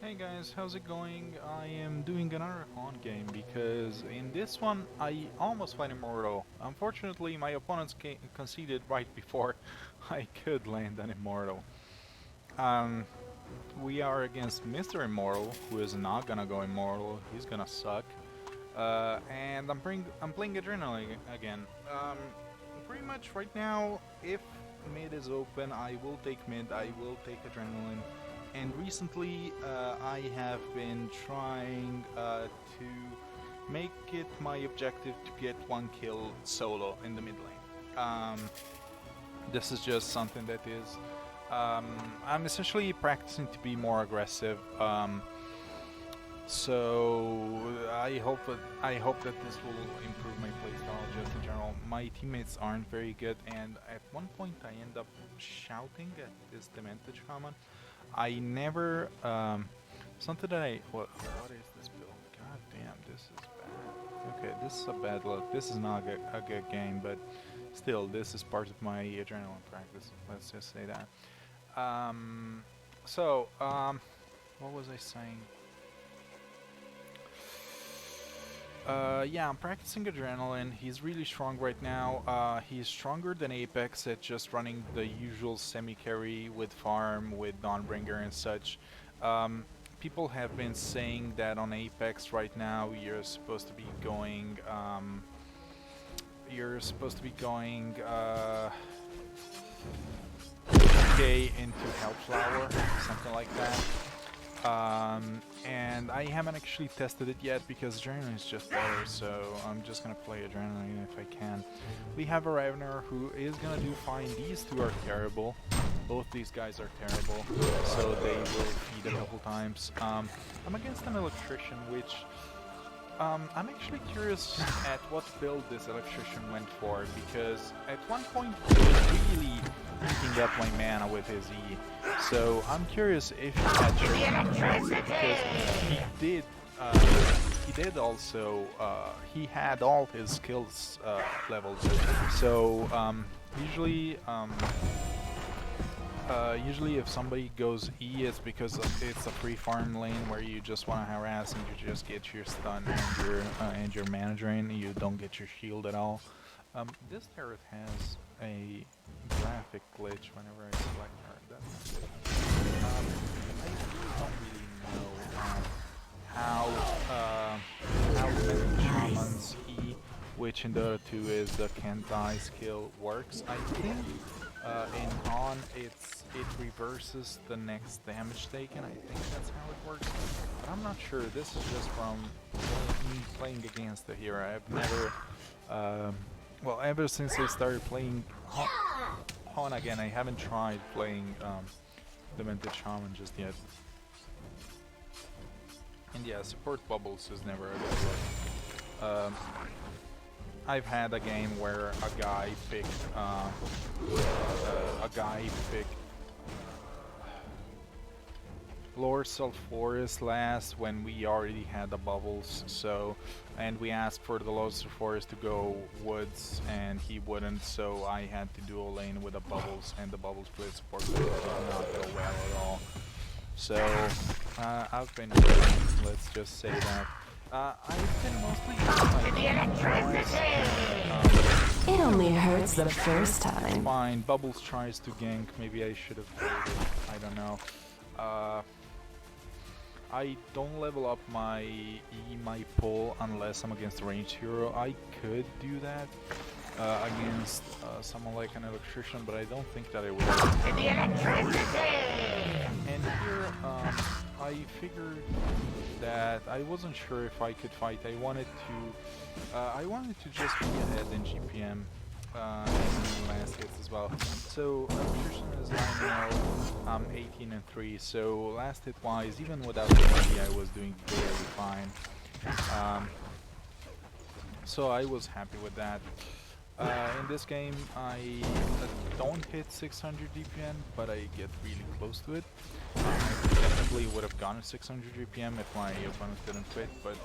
Hey guys, how's it going? I am doing another HoN game because in this one I almost went Immortal. Unfortunately, my opponents conceded right before I could land an Immortal. Um, we are against Mr. Immortal, who is not gonna go Immortal. He's gonna suck. And I'm playing Adrenaline again. Pretty much right now, if mid is open, I will take mid. I will take Adrenaline. And recently, I have been trying to make it my objective to get one kill solo in the mid lane. This is just something that is. I'm essentially practicing to be more aggressive. So I hope that this will improve my playstyle just in general. My teammates aren't very good, and at one point I end up shouting at this demented shaman. I never, something that what is this build? God damn, this is bad. Okay, this is a bad look. This is not a good game, but still, this is part of my adrenaline practice. Let's just say that. What was I saying? Yeah, I'm practicing Adrenaline. He's really strong right now. He's stronger than Apex at just running the usual semi-carry with farm, with Dawnbringer and such. People have been saying that on Apex right now you're supposed to be going, K into Hellflower, something like that. And I haven't actually tested it yet because Adrenaline is just better, so I'm just gonna play Adrenaline if I can. We have a Ravener who is gonna do fine. These two are terrible. Both these guys are terrible, so they will feed a couple times. I'm against an Electrician, which I'm actually curious at what build this Electrician went for, because at one point he was really eating up my mana with his E. So I'm curious if he had because he had all his skills levels. So usually if somebody goes E, it's because it's a free farm lane where you just want to harass and you just get your stun and your mana drain. You don't get your shield at all. This turret has a graphic glitch whenever I select her. That's not good. I don't really know how many Shaman's E, which in Dota 2 is the Can't Die skill, works. I think in HoN it reverses the next damage taken. I think that's how it works. But I'm not sure. This is just from me playing against the hero. I've never well, ever since I started playing HoN again, I haven't tried playing Demented Shaman just yet. And yeah, support bubbles is never a good look. I've had a game where a guy picked Lord Sulphurus last when we already had the bubbles, so, and we asked for the Lord Sulphurus to go woods and he wouldn't, so I had to dual lane with the bubbles, and the bubble split support did not go well at all. So I've been winning, let's just say that. I've been mostly it only hurts the first time. Fine, Bubbles tries to gank, maybe I should have played it, I don't know. I don't level up my pull unless I'm against a ranged hero. I could do that against someone like an Electrician, but I don't think that I would. And here, I figured that I wasn't sure if I could fight. I wanted to just be ahead in GPM. And last hits as well. So Electrician is 9-0, I'm 18-3. So last hit wise, even without the money, I was doing very fine. So I was happy with that. In this game, I don't hit 600 DPM, but I get really close to it. I definitely would have gone to 600 DPM if my opponent didn't quit, but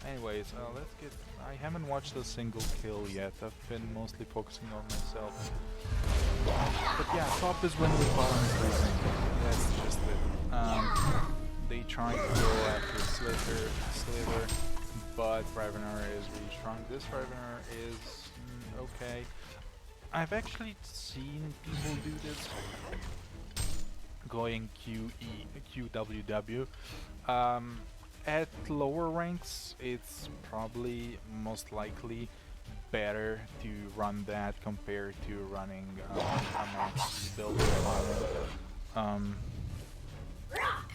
anyways, let's get. I haven't watched a single kill yet. I've been mostly focusing on myself. But yeah, top is winning, bottom is losing. that's just it. They try to go after Slither, but Ravener is really strong. This Ravener is okay. I've actually seen people do this, going QWW. At lower ranks, it's probably most likely better to run that compared to running a max build.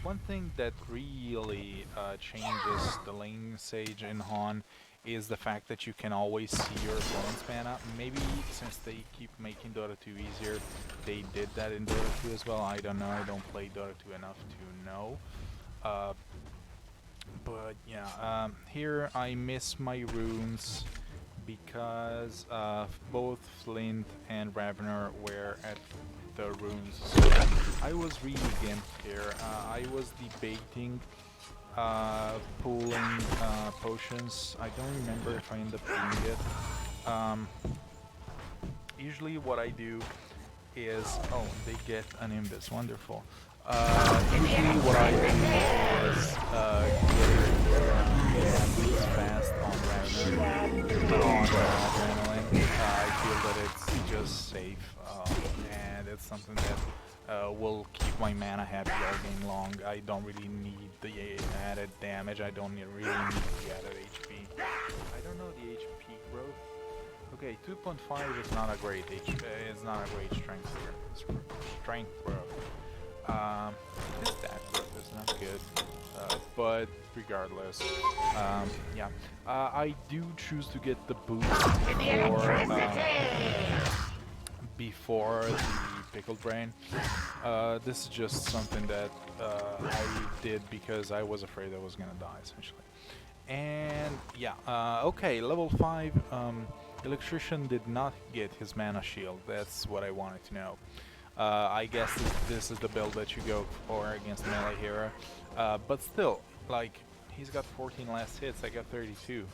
One thing that really changes the lane stage in HoN is the fact that you can always see your opponent's mana. Maybe since they keep making Dota 2 easier, they did that in Dota 2 as well. I don't know, I don't play Dota 2 enough to know. But yeah, here I miss my runes because both Flint and Ravener were at the runes. So I was really gimped here. I was debating pulling potions. I don't remember if I ended up doing it. Usually what I do is, oh, they get an invis, wonderful. Usually what I do is get fast on Ravener, on Adrenaline. I feel that it's just safe, and it's something that will keep my mana happy all game long. I don't really need the added damage, I don't really need the added HP. I don't know the HP growth. Okay, 2.5 is not a great HP, it's not a great strength growth. This stat growth is not good, but regardless, yeah. I do choose to get the boost before the Pickled Brain. This is just something that I did because I was afraid I was gonna die, essentially. And yeah, okay, level 5, Electrician did not get his mana shield. That's what I wanted to know. I guess this is the build that you go for against a melee hero. But still, like, he's got 14 last hits, I got 32.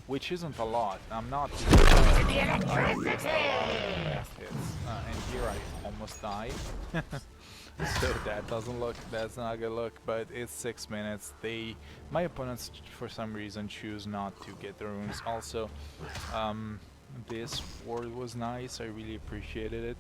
Which isn't a lot. I'm not doing I missed a lot of last hits. And here I almost died. So that's not a good look, but it's 6 minutes. My opponents for some reason choose not to get the runes. Also, this ward was nice, I really appreciated it.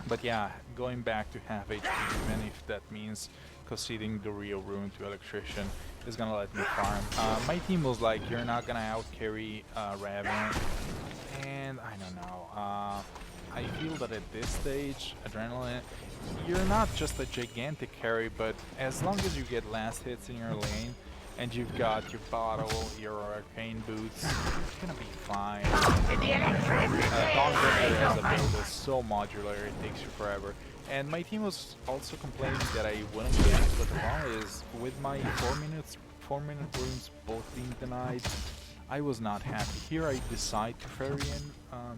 But yeah, going back to half HP, even if that means conceding the real rune to Electrician, is gonna let me farm. My team was like, you're not gonna out-carry Raven, and I don't know. I feel that at this stage, Adrenaline, you're not just a gigantic carry, but as long as you get last hits in your lane, and you've got your bottle, your arcane boots, it's gonna be fine. Dawn as a build is so modular, it takes you forever. And my team was also complaining that I wouldn't get it, but the problem is, with my 4-minute runes both being denied, I was not happy. Here I decide to ferry in, I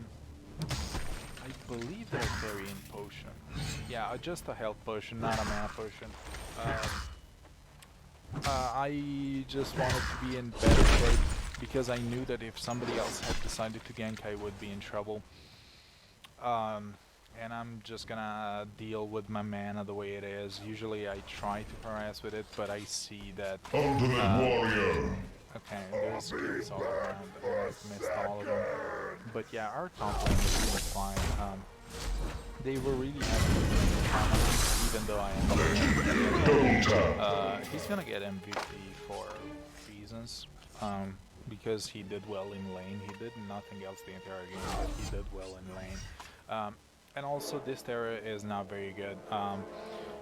believe that I carry in potion. Yeah, just a health potion, not a mana potion. I just wanted to be in better shape because I knew that if somebody else had decided to gank, I would be in trouble. And I'm just gonna deal with my mana the way it is. Usually I try to harass with it, but I see that... Ultimate Warrior! Okay, there's skills all around, and I've missed all of them. But yeah, our top lane was fine. They were really happy with me, even though I am he's gonna get MVP for reasons, because he did well in lane. He did nothing else the entire game, but he did well in lane. And also this Terra is not very good.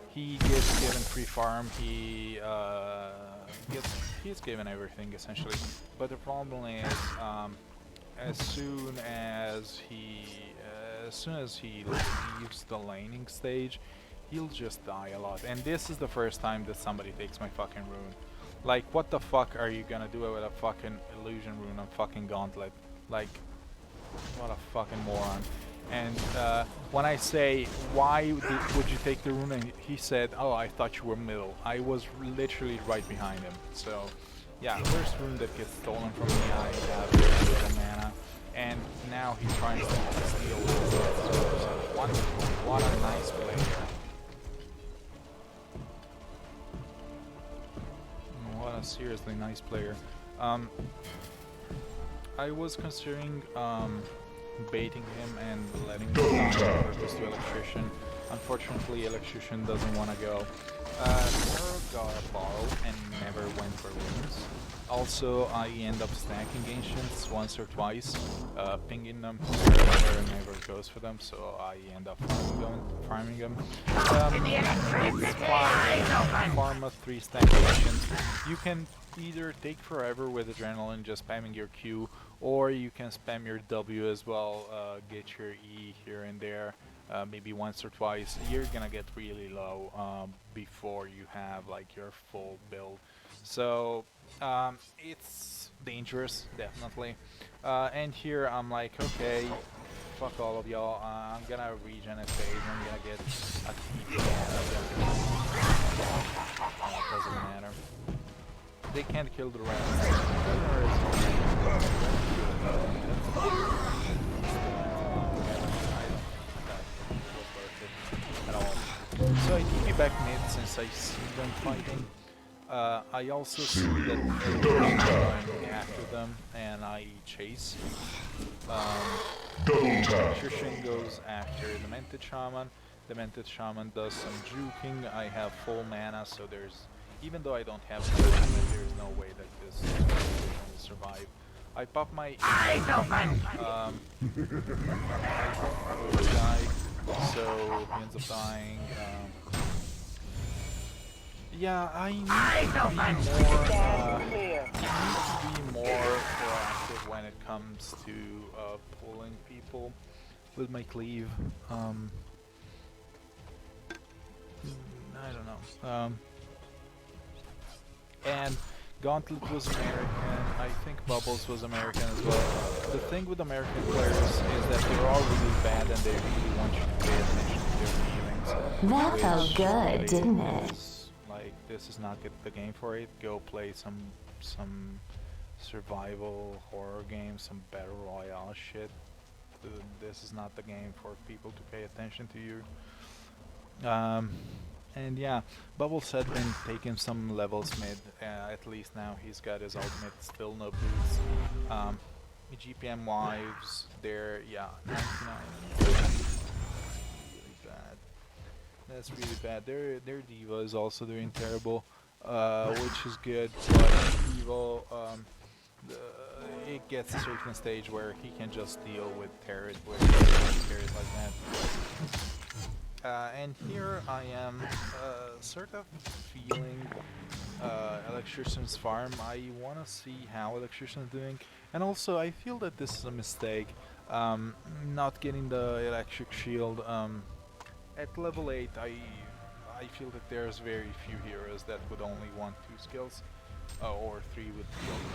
He gets given free farm, he's given everything essentially, but the problem is as soon as he leaves the laning stage, he'll just die a lot. And this is the first time that somebody takes my fucking rune. Like, what the fuck are you gonna do with a fucking illusion rune on fucking Gauntlet? Like, what a fucking moron. And when I say, why would you take the rune? And he said, oh, I thought you were middle. I was literally right behind him. So, yeah, first rune that gets stolen from me, I have very little mana. And now he tries to steal it. What a nice play. seriously nice player. I was considering baiting him and letting him die on purpose to Electrician. Unfortunately, Electrician doesn't want to go. Nero got a borrow and never went for runes. Also, I end up stacking Ancients once or twice, pinging them. Nero never goes for them, so I end up farming them. It's farm a 3-stack Ancient. You can either take forever with Adrenaline, just spamming your Q, or you can spam your W as well, get your E here and there, maybe once or twice. You're gonna get really low before you have like your full build. So it's dangerous, definitely. And here I'm like, okay, fuck all of y'all. I'm gonna regen a phase. I'm gonna get a TP. Doesn't matter. They can't kill the rest. So I TP back mid since I see them fighting. I also see that they're going after them, and I chase. Shushin goes after the Demented Shaman. The Demented Shaman does some juking. I have full mana, so even though I don't have mana, there's no way that this will survive. I pop my I die, so he ends up dying. Yeah, I need to be more proactive when it comes to pulling people with my cleave. I don't know. And Gauntlet was American. I think Bubbles was American as well. The thing with American players is that they're all really bad and they really want you to pay attention to their feelings. That felt good, didn't it? Like, this is not the game for it. Go play some survival horror game, some battle royale shit. This is not the game for people to pay attention to you. And yeah, Bubbles had been taking some levels mid, at least now he's got his ultimate, still no boots. GPM wives, they're, yeah, 99. Really bad. That's really bad. Their Diva is also doing terrible, which is good, but Evo, it gets a certain stage where he can just deal with Territ, with carries like that. And here I am sort of feeling Electrician's farm. I want to see how Electrician's doing, and also I feel that this is a mistake, not getting the electric shield. At level 8 I feel that there's very few heroes that would only want 2 skills, or 3 with the ultimate.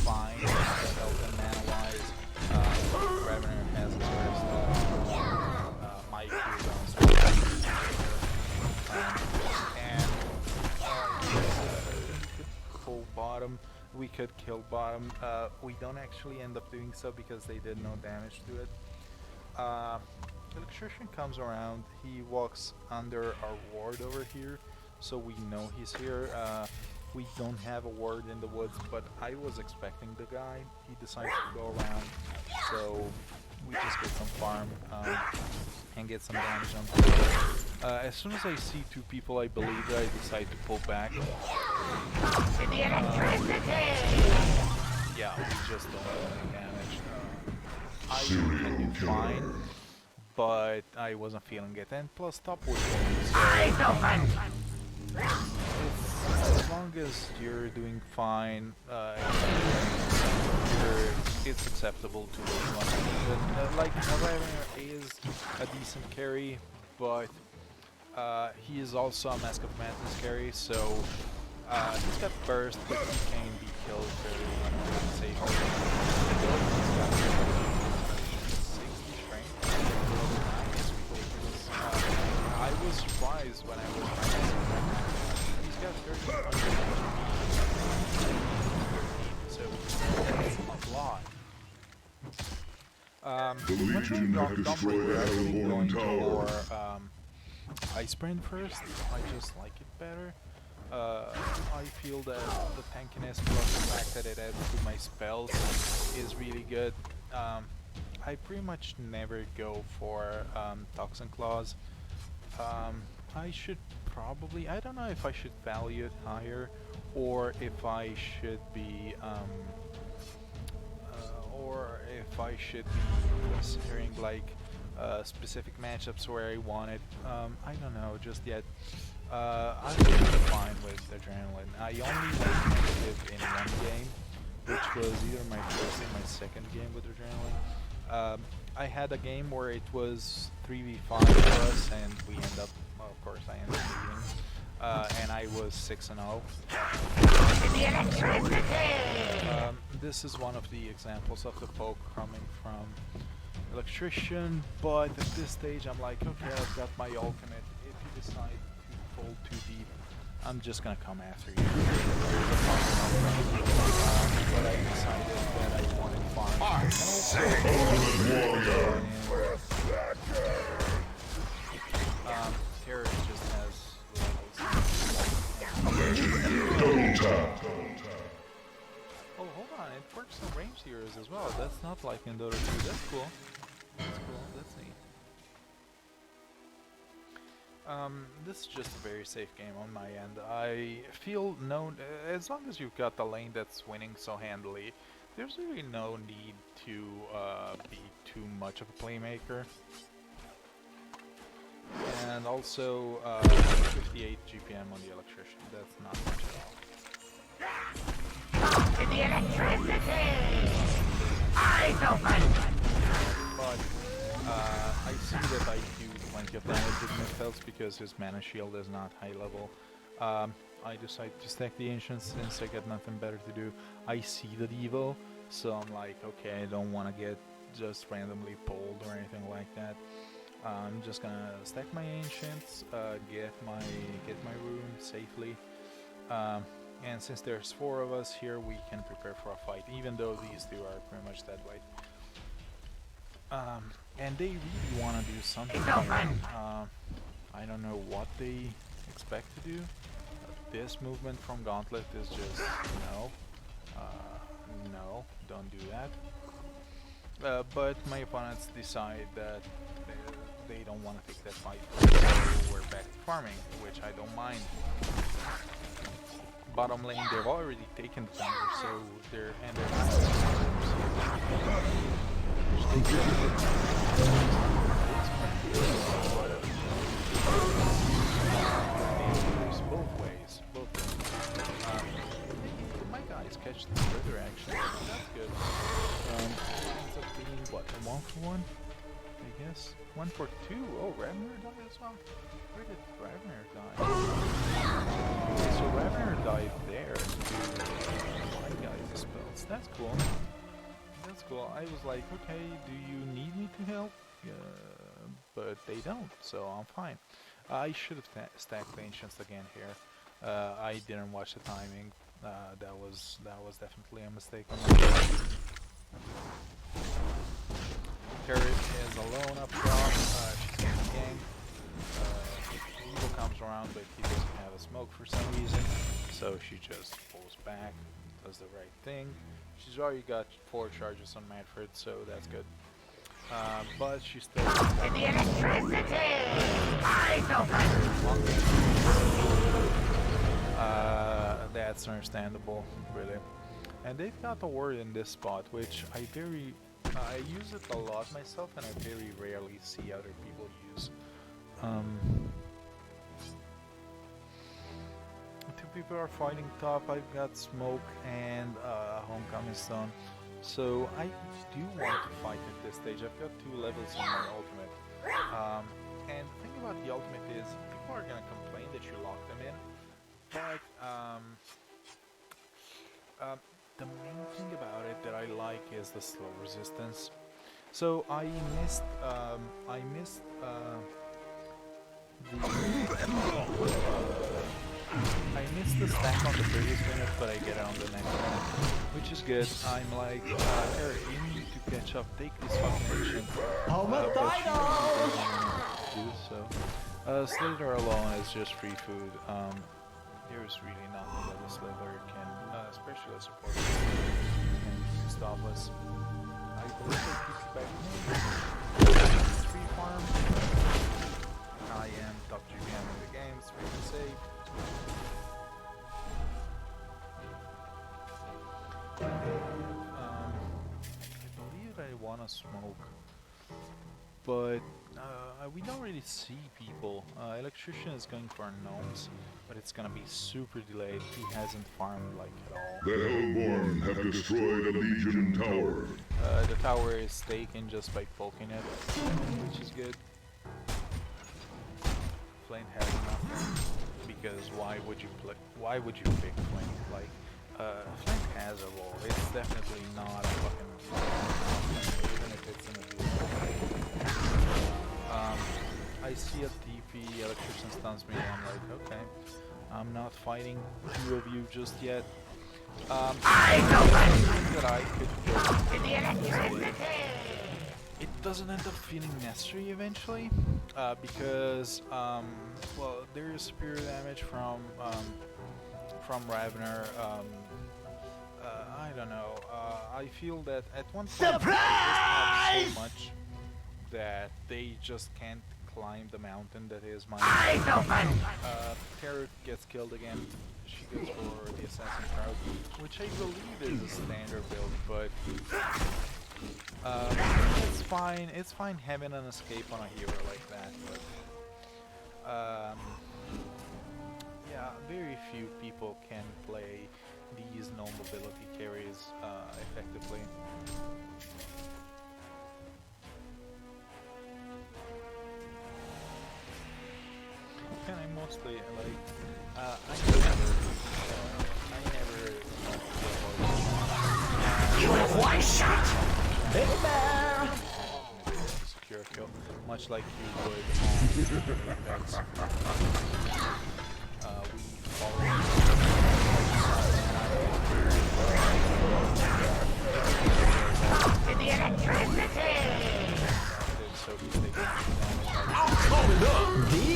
Fine, health and mana-wise. Revenant has his first, my cooldowns and we could pull bottom, we could kill bottom. We don't actually end up doing so because they did no damage to it. Electrician comes around, he walks under our ward over here, so we know he's here. We don't have a ward in the woods, but I was expecting the guy. He decides to go around, so we just get some farm and get some damage on him. As soon as I see 2 people, I believe that I decide to pull back. Yeah, we just don't do any damage. I can do fine, but I wasn't feeling it, and plus top was going, so as long as you're doing fine, it's acceptable to lose 1. Like, Revenant is a decent carry, but he is also a Mask of Madness carry, so he's got burst, but he can be killed very safely. He's got 60 strength. I was surprised when I was trying to see that. He's got 1300 HP, so that's a lot. When I'm not dumping, we're actually going for I sprint first. I just like it better. I feel that the tankiness plus the fact that it adds to my spells is really good. I pretty much never go for Toxin Claws. I should probably, I don't know if I should value it higher or if I should be considering like specific matchups where I want it. I don't know just yet. I'm really fine with Adrenaline. I only went negative in one game, which was either my first or my second game with Adrenaline. I had a game where it was 3v5 for us, and we end up, well, of course, I ended up leaving, and I was 6-0. This is one of the examples of the poke coming from Electrician, but at this stage I'm like, okay, I've got my ultimate. If you decide to fall too deep, I'm just gonna come after you. But I decided that I wanted farm. Terror just has levels. Oh, hold on, it works on ranged heroes as well. That's not like in Dota 2. That's cool. That's cool. That's neat. This is just a very safe game on my end. I feel as long as you've got the lane that's winning so handily, there's really no need to be too much of a playmaker. And also, 58 GPM on the Electrician, that's not much at all. The electricity! Eyes open! But, I see that I do plenty of damage with Mythos because his mana shield is not high level. I decide to stack the Ancients since I got nothing better to do. I see the Devo, so I'm like, okay, I don't want to get just randomly pulled or anything like that. I'm just gonna stack my Ancients, get my rune safely. And since there's 4 of us here, we can prepare for a fight, even though these two are pretty much dead weight. And they really want to do something here. I don't know what they expect to do. This movement from Gauntlet is just no. No, don't do that. But my opponents decide that they don't want to take that fight, so we're back to farming, which I don't mind. Bottom lane, they've already taken the thunder, so they're both ways. My guys catch the further action, so that's good. Ends up being what, a 1-for-1? I guess 1-for-2. Oh, Ravner died as well. Where did Ravner die? So Ravner died there to my guys' spells. That's cool. That's cool. I was like, okay, do you need me to help? But they don't, so I'm fine. I should have stacked the Ancients again here. I didn't watch the timing. That was definitely a mistake on my part. Terry is alone up top. She's getting ganked. Eagle comes around, but he doesn't have a smoke for some reason, so she just pulls back, does the right thing. She's already got 4 charges on Manfred, so that's good. But she's still. The electricity! Eyes open! That's understandable, really. And they've got a ward in this spot, which I use it a lot myself, and I very rarely see other people use. 2 people are fighting top. I've got smoke and homecoming stone, so I do want to fight at this stage. I've got 2 levels in my ultimate, and the thing about the ultimate is people are gonna complain that you lock them in, but the main thing about it that I like is the slow resistance. So I missed I missed the stack on the previous minute, but I get it on the next minute, which is good. I'm like, Eric, you need to catch up. Take this fucking ancient. But she doesn't do so. Slither alone is just free food. There's really nothing that a Slither can, especially a support, can stop us. I believe I keep back free farm. I am top GM in the game, it's really safe. I believe I wanna smoke, but we don't really see people. Electrician is going for gnomes, but it's gonna be super delayed. He hasn't farmed like at all. The Hellborn have destroyed a Legion tower. The tower is taken just by poking it, which is good. Flame has enough, because why would you pick Flame? Like, Flame has a role. It's definitely not a fucking even if it's in a duel. I see a TP, Electrician stuns me, I'm like, okay, I'm not fighting two of you just yet. That I could go. It doesn't end up feeling necessary eventually, because well, there is superior damage from Ravner. I don't know. I feel that at one point they just have so much that they just can't climb the mountain that is my Tarot gets killed again. She goes for the Assassin Crowd, which I believe is a standard build, but it's fine. It's fine having an escape on a hero like that, but yeah, very few people can play these no mobility carries effectively. And I mostly like I never You have one shot! Big bear! secure kill, much like you would on Apex. We follow The electricity! so he's taking damage. Open up! The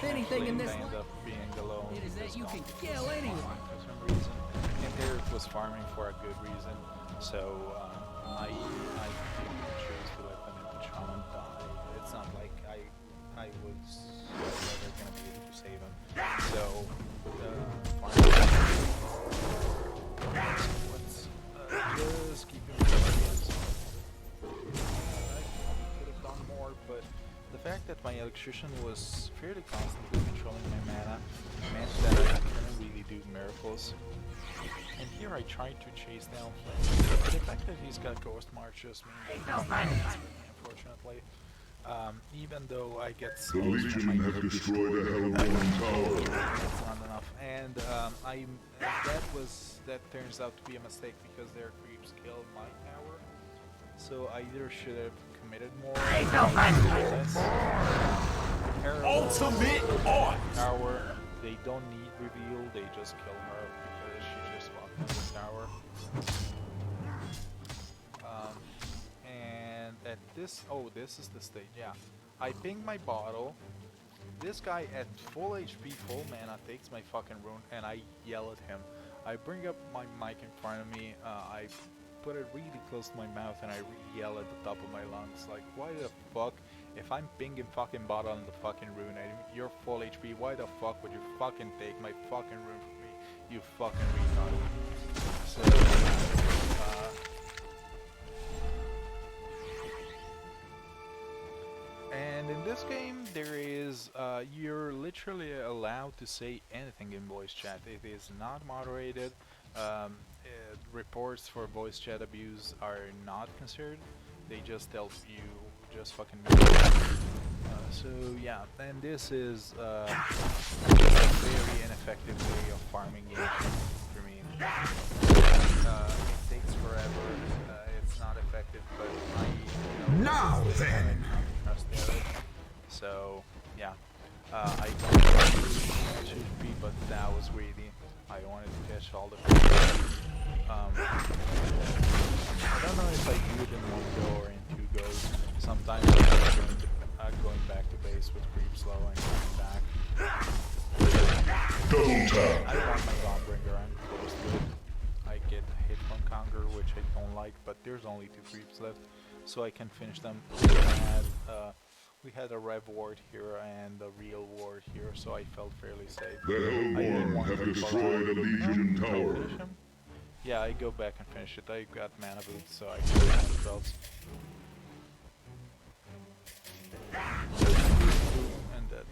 If anything in this end up being alone, it is that is you gone can kill anyone. for some reason. And Derek was farming for a good reason, so I didn't choose to let them into Shaman die. It's not like I was never gonna be able to save him. So let's just keep him close. I could have done more, but the fact that my Electrician was fairly constantly controlling my mana meant that I couldn't really do miracles. And here I tried to chase down Flame, but the fact that he's got Ghost March just means that he's unfortunately. Even though I get The Legion have destroyed a Hellborn tower. that's not enough. And that turns out to be a mistake because their creeps killed my tower. So I either should have committed more or less. Ultimate art! Tower, they don't need reveal, they just kill her because she just walked in the tower. And at this, this is the stage, yeah. I ping my bottle, this guy at full HP, full mana takes my fucking rune and I yell at him. I bring up my mic in front of me, I put it really close to my mouth and I yell at the top of my lungs, like, why the fuck, if I'm pinging fucking bottle on the fucking rune and you're full HP, why the fuck would you fucking take my fucking rune from me, you fucking retard. So, and in this game, there is, you're literally allowed to say anything in voice chat. It is not moderated. Reports for voice chat abuse are not considered. They just tell you, just fucking so yeah, and this is a very ineffective way of farming games for me. It takes forever, it's not effective, but I, Now then! trust it. I don't have much HP, but that was greedy. I wanted to catch all the creeps. I don't know if I do it in one go or in two goes. Sometimes I'm going back to base with creep slow and coming back. Double tap. I want my Dawnbringer, I'm close to it. I get hit from counter, which I don't like, but there's only 2 creeps left, so I can finish them. We had a rev ward here and a real ward here, so I felt fairly safe. The Hellborn have destroyed a Legion tower. Yeah, I go back and finish it. I got mana boots, so I can do mana spells. And dead.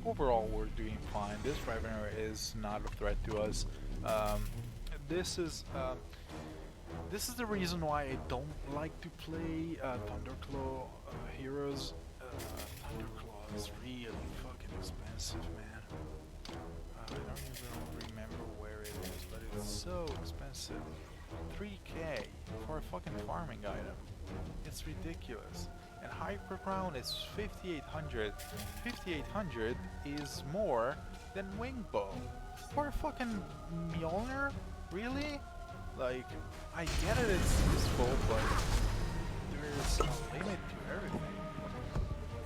Overall, we're doing fine. This Revener is not a threat to us. This is the reason why I don't like to play Thunderclaw heroes. Thunderclaw is really fucking expensive, man. I don't even remember where it is, but it's so expensive. 3k for a fucking farming item. It's ridiculous. And Hyper Crown is 5800. 5800 is more than Wingbow. For a fucking Mjolnir? Really? Like, I get it, it's useful, but there's a limit to everything.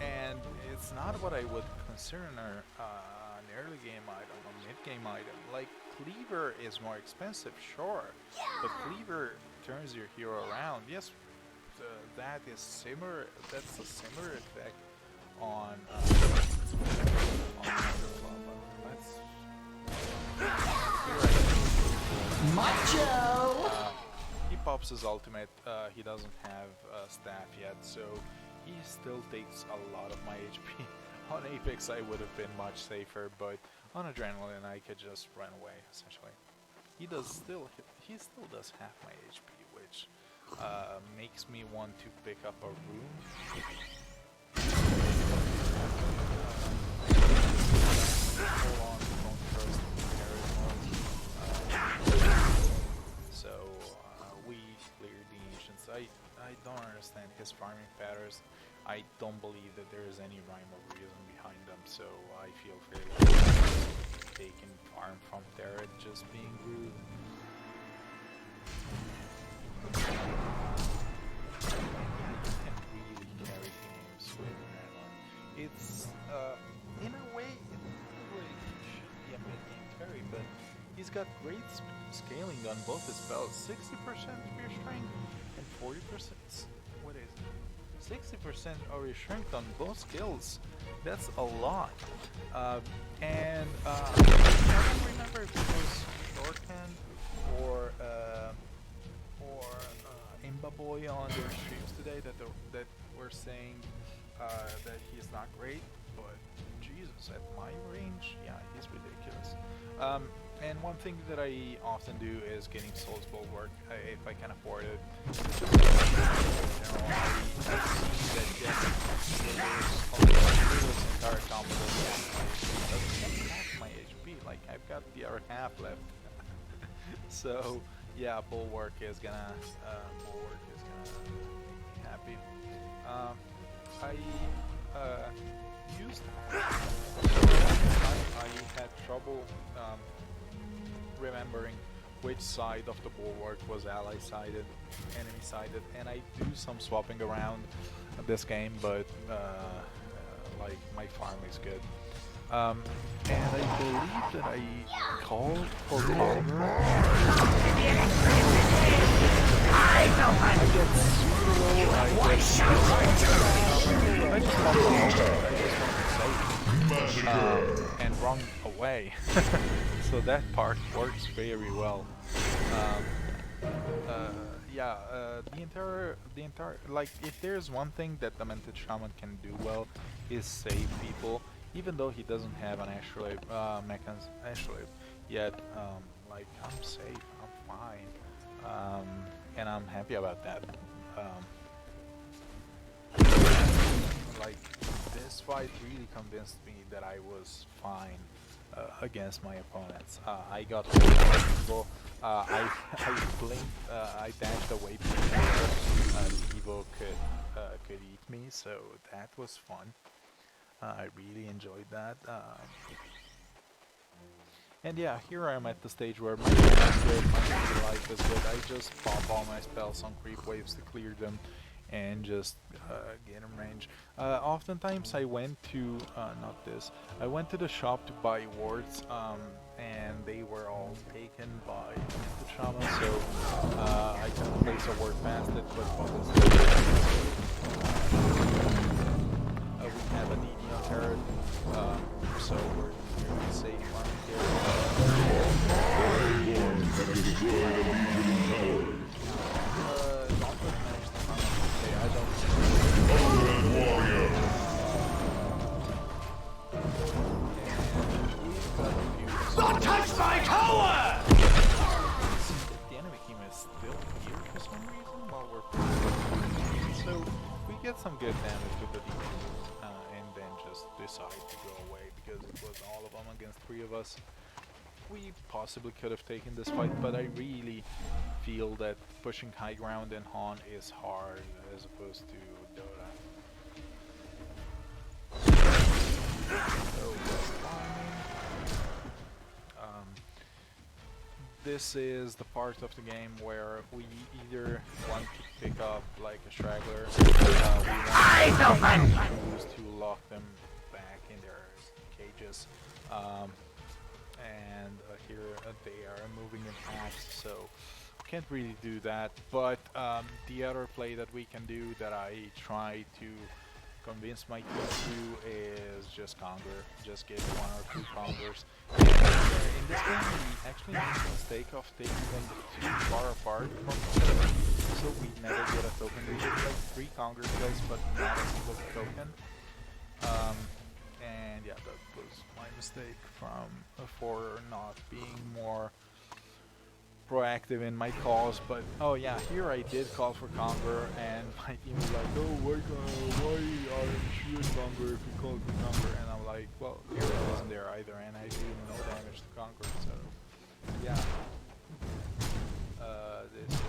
And it's not what I would consider an early game item, a mid game item. Like, Cleaver is more expensive, sure, but Cleaver turns your hero around. Yes, that is similar. That's a similar effect on Macho! He pops his ultimate. He doesn't have staff yet, so he still takes a lot of my HP. On Apex I would have been much safer, but on Adrenaline I could just run away, essentially. He still does half my HP, which makes me want to pick up a rune. Hold on, don't trust so we cleared the Ancients. I don't understand his farming patterns. I don't believe that there is any rhyme or reason behind them, so I feel fairly taking farm from there just being rude. You can really carry games with Nana. It's in a way he should be a mid-game carry, but he's got great scaling on both his spells. 60% spear strength and 40%. What is it? 60% of your strength on both skills. That's a lot. And I don't remember if it was Shorthand or Imba Boy on their streams today that were saying that he's not great, but Jesus, at my range, yeah, he's ridiculous. And one thing that I often do is getting Soul's Bulwark, if I can afford it. You know, I've seen that getting this entire combo doesn't half my HP, like I've got the other half left. So yeah, Bulwark is gonna make me happy. I used I had trouble remembering which side of the bulwark was ally sided, enemy sided, and I do some swapping around this game, but like my farm is good. And I believe that I called for Palmer. And run away. So that part works very well. Yeah, the entire, like, if there's one thing that the Demented Shaman can do well, is save people. Even though he doesn't have an astrolabe yet, like, I'm safe, I'm fine, and I'm happy about that. Like, this fight really convinced me that I was fine against my opponents. I got people. I blinked. I dashed away people. Evo could eat me, so that was fun. I really enjoyed that. And yeah, here I am at the stage where my game is good, my life is good. I just pop all my spells on creep waves to clear them and just get in range. Oftentimes I went to, not this, I went to the shop to buy wards, and they were all taken by the shaman, so I can place a ward past it, but what is we have an ED turret, so we're really safe on here. Immortal have destroyed a Legion tower. Don't manage the farm. Okay, I don't. Warrior. Don't touch my tower! The enemy team is still here for some reason while we're playing. So we get some good damage with the defense, and then just decide to go away because it was all of them against 3 of us. We possibly could have taken this fight, but I really feel that pushing high ground in HoN is hard as opposed to Dota. So, this is the part of the game where we either want to pick up like a straggler, we want to use to lock them back in their cages, and here they are moving in halves, so can't really do that. But the other play that we can do that I try to convince my team to is just conger, just get 1 or 2 congers. In this game we actually made the mistake of taking them too far apart from each other, so we never get a token. We did like 3 conger kills but not a single token. And yeah, that was my mistake for not being more proactive in my calls. But oh yeah, here I did call for conger, and my team was like, oh, why aren't you a conger if you called for conger? And I'm like, well, here it wasn't there either, and I do no damage to conger, so yeah. This is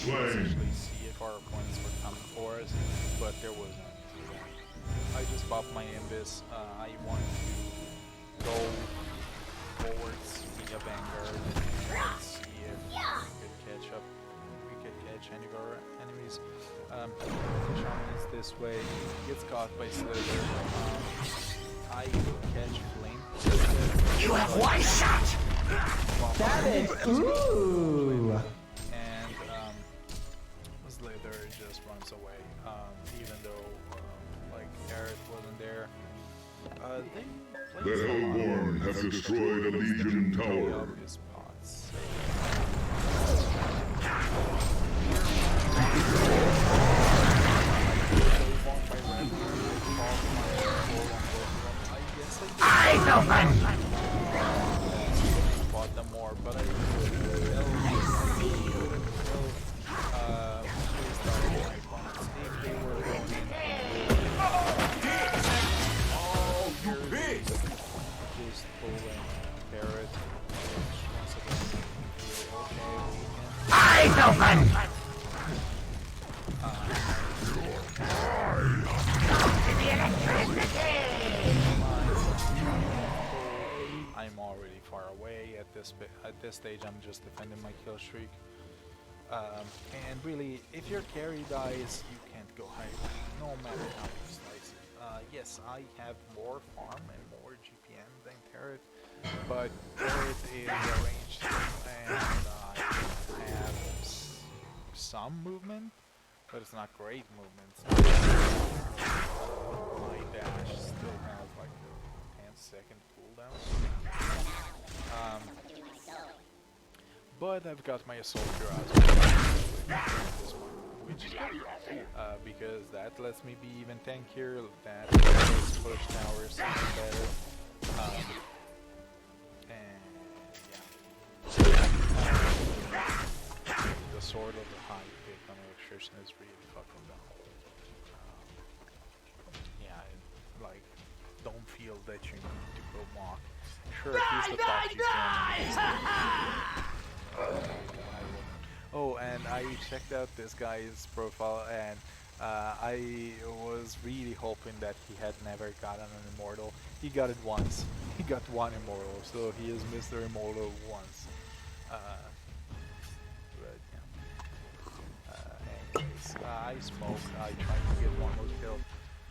Slain. see if our opponents were coming for us, but there was none. I just popped my Imbis. I wanted to go forwards via Vanguard and see if we could catch up. We could catch any of our enemies. Shaman is this way. Gets caught by Slither. I catch Flame. You have 1 shot! Savage! Ooh! Slither just runs away, even though like Garrett wasn't there. The Hellborn have destroyed a Legion tower. Obvious spots. I know Bought them more, but I I'm already far away at this stage. I'm just defending my kill streak. And really, if your carry dies, you can't go high, no matter how you slice it. Yes, I have more farm and more GPM than Carrot, but Carrot is ranged and I have some movement, but it's not great movement. My dash still has like a 10-second cooldown. But I've got my soldier out which is good, because that lets me be even tankier, that lets push towers better, and yeah, sort of a high pick on electrician is really fucking dumb. Yeah, like, don't feel that you need to go mock. Sure, he's the top Oh, and I checked out this guy's profile, and I was really hoping that he had never gotten an Immortal. He got it once. He got one Immortal, so he is Mr. Immortal once. But yeah. Anyways, I smoke. I try to get one more kill,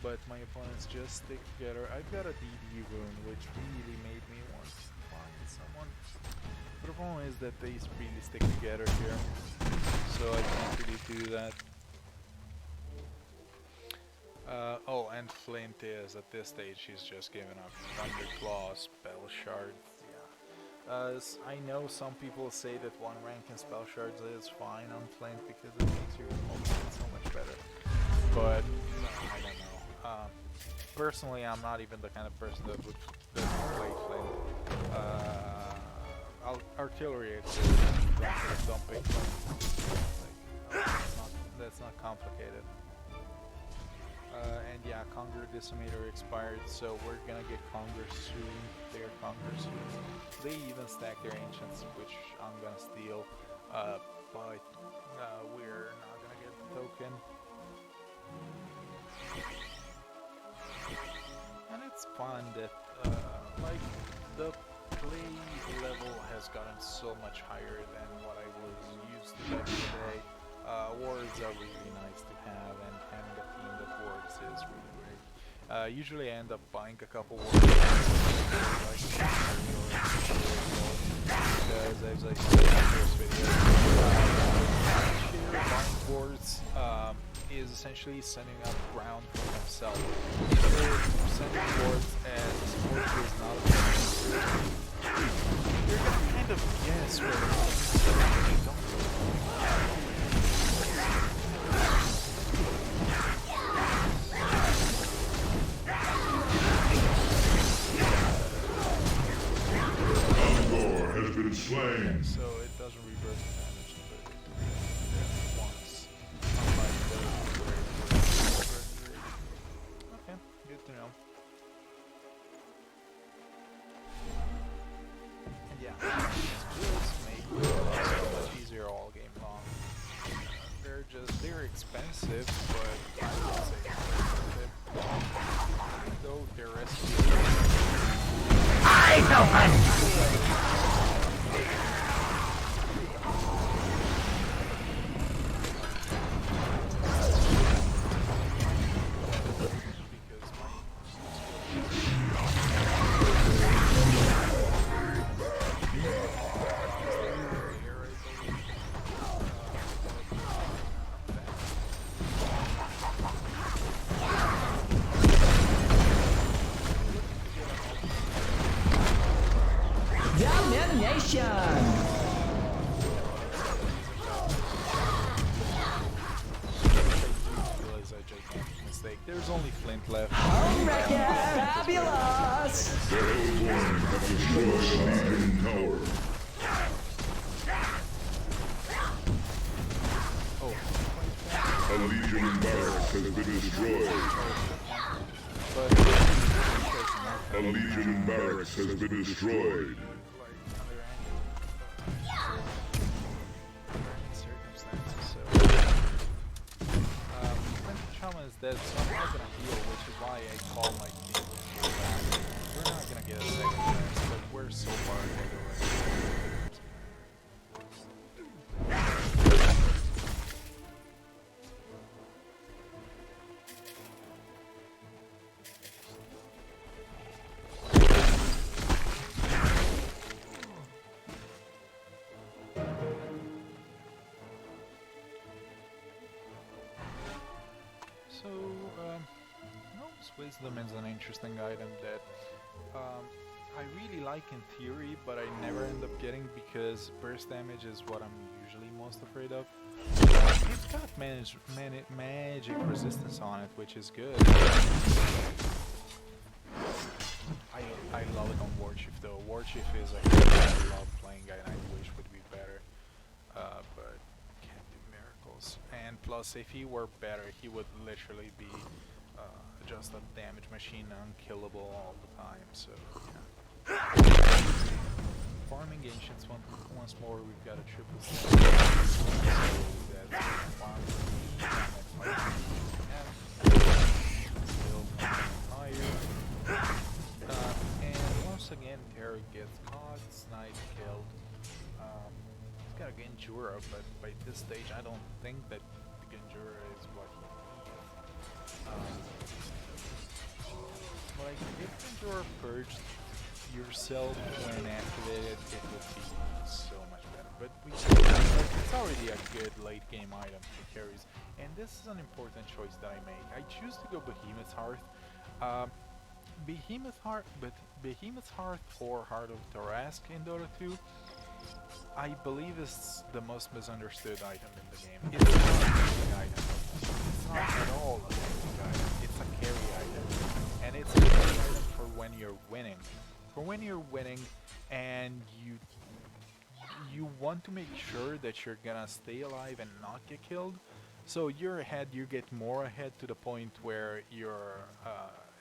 but my opponents just stick together. I've got a DD rune, which really made me want to find someone. But the problem is that they really stick together here, so I can't really do that. Oh, and Flint is, at this stage, he's just giving up Thunder Claw, Spell Shards, yeah. I know some people say that 1 rank in Spell Shards is fine on Flint because it makes your ultimate so much better, but I don't know. Personally, I'm not even the kind of person that would play Flint. Artillery is dumping. Like, that's not complicated. And yeah, Conger Decimator expired, so we're gonna get Conger soon. Their Conger soon. They even stack their Ancients, which I'm gonna steal. But we're not gonna get the token. And it's fun that like the play level has gotten so much higher than what I was used to back in the day. Wards are really nice to have, and having a team that wards is really great. Usually I end up buying a couple wards because as I said in the first video, buying wards is essentially setting up ground for himself. So sending wards as a support is not a thing. You're gonna kind of guess where you don't. Has been slain. So it doesn't reverse the damage, but it reverses it once. Unlike those where it reverses it. Okay, good to know. And yeah, skills make it so much easier all game long. They're expensive, but I would say worth it. Though they're risky. There's only Flint left. Fabulous! The HoN have destroyed a Legion tower. Oh. A Legion barracks has been destroyed. A Legion barracks has been destroyed. Dead, so I'm not gonna heal, which is why I call my team to heal back. We're not gonna get a second chance, but we're so far ahead already. So, Wisdom is an interesting item that I really like in theory, but I never end up getting because burst damage is what I'm usually most afraid of. It's got magic resistance on it, which is good. I love it on Warchief though. Warchief is a hero I love playing and I wish would be better, but can't do and plus if he were better he would literally be just a damage machine, unkillable all the time, so yeah. Farming ancients once more, we've got a triple step, so that's farm still higher. And once again Terry gets caught, Snipe killed. He's got a Genjura, but by this stage I don't think that the Genjura is what he needs. Like, if Genjura purged yourself when activated, it would be so much better. But it's already a good late game item for carries, and this is an important choice that I make. I choose to go Behemoth's Hearth. Behemoth's Hearth or Heart of Tarask in Dota 2, I believe is the most misunderstood item in the game. It's not a gaming item. It's not at all a gaming item. It's a carry item. And it's a carry item for when you're winning. For when you're winning and you want to make sure that you're gonna stay alive and not get killed. So you're ahead, you get more ahead to the point where you're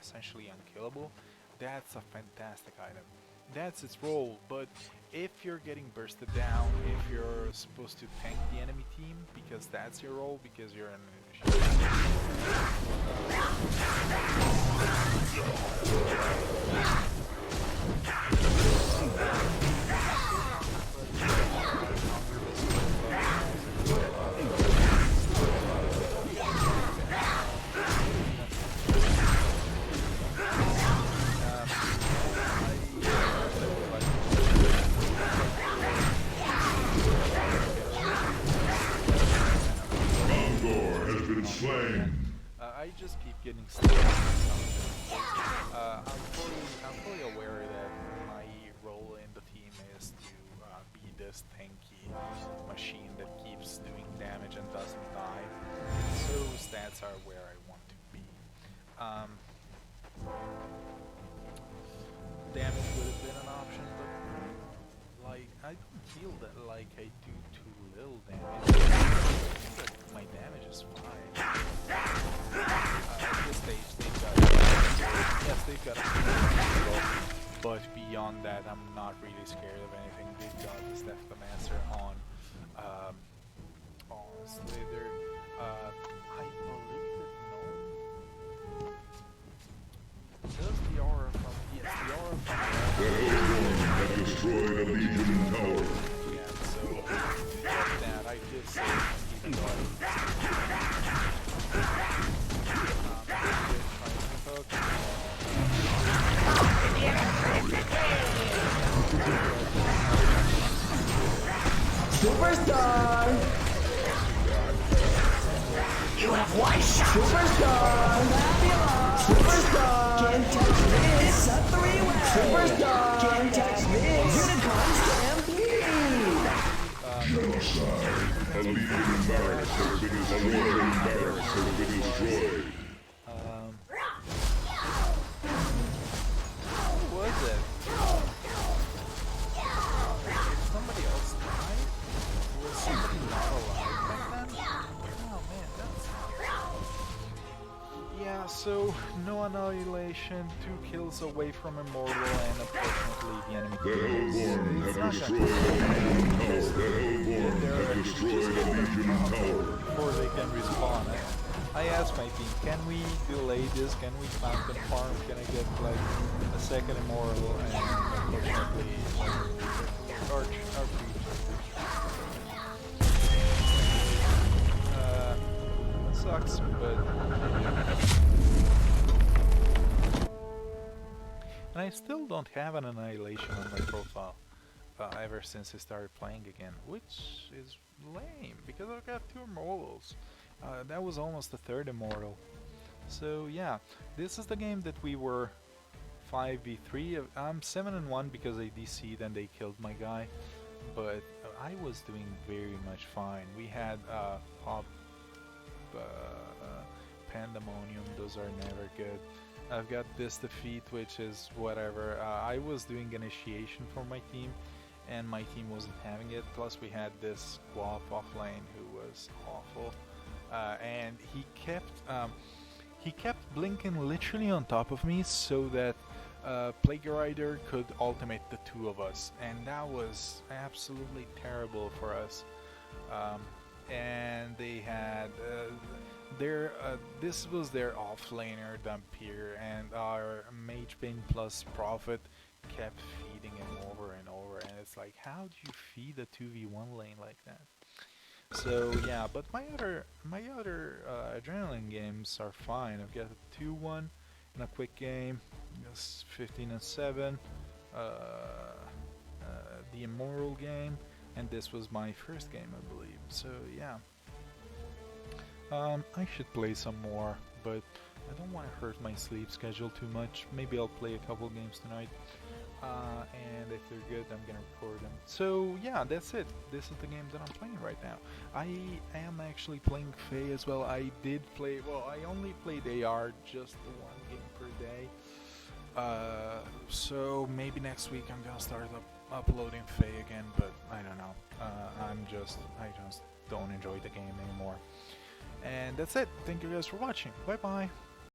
essentially unkillable. That's a fantastic item. That's its role, but if you're getting bursted down, if you're supposed to tank the enemy team, because that's your role, because you're an I just keep getting stuck. I'm fully aware that my role in the team is to be this tanky machine that keeps doing damage and doesn't die. So stats are where I want to be. Damage would have been an option, but like I don't feel that like I do too little damage. I feel that my damage is fine. At this stage, they've got a but beyond that, I'm not really scared of anything. They've got the Master HoN on Slither. I believe that does the aura from the aura from The HoN have destroyed a Legion tower. yeah, so that I did say even though I Superstar! You have one shot! Superstar! Superstar! Can't touch this! It's a three-way! Superstar! Can't touch this! Unicorn Stampede! Genocide. A Legion barracks has been destroyed. Who was it? Did somebody else die? Was somebody not alive back then? Oh man, that's yeah, so no annihilation, 2 kills away from Immortal, and unfortunately the enemy The Hellborn it's have not destroyed a Legion tower. The Hellborn have destroyed a Legion tower. before they can respawn. I asked my team, can we delay this? Can we fountain farm? Can I get like a second Immortal? And unfortunately, our that sucks, but and I still don't have an annihilation on my profile ever since I started playing again, which is lame because I've got 2 Immortals. That was almost the 3rd Immortal. So yeah, this is the game that we were 5v3. I'm 7-1 because I DC'd and they killed my guy, but I was doing very much fine. We had Pop, Pandemonium, those are never good. I've got this defeat, which is whatever. I was doing initiation for my team, and my team wasn't having it. Plus we had this Guap offlane who was awful. and he kept blinking literally on top of me so that Plague Rider could ultimate the two of us, and that was absolutely terrible for us. And they had this was their offlaner Dampier, and our Mage Bane plus Prophet kept feeding him over and over, and it's like, how do you feed a 2v1 lane like that? So yeah, but my other adrenaline games are fine. I've got a 2-1 in a quick game, just 15-7, the Immortal game, and this was my first game, I believe. So yeah, I should play some more, but I don't want to hurt my sleep schedule too much. Maybe I'll play a couple games tonight, and if they're good, I'm gonna record them. So yeah, that's it. This is the games that I'm playing right now. I am actually playing Fae as well. I did play, well, I only played AR just the one game per day. So maybe next week I'm gonna start uploading Fae again, but I don't know. I just don't enjoy the game anymore. And that's it. Thank you guys for watching. Bye bye.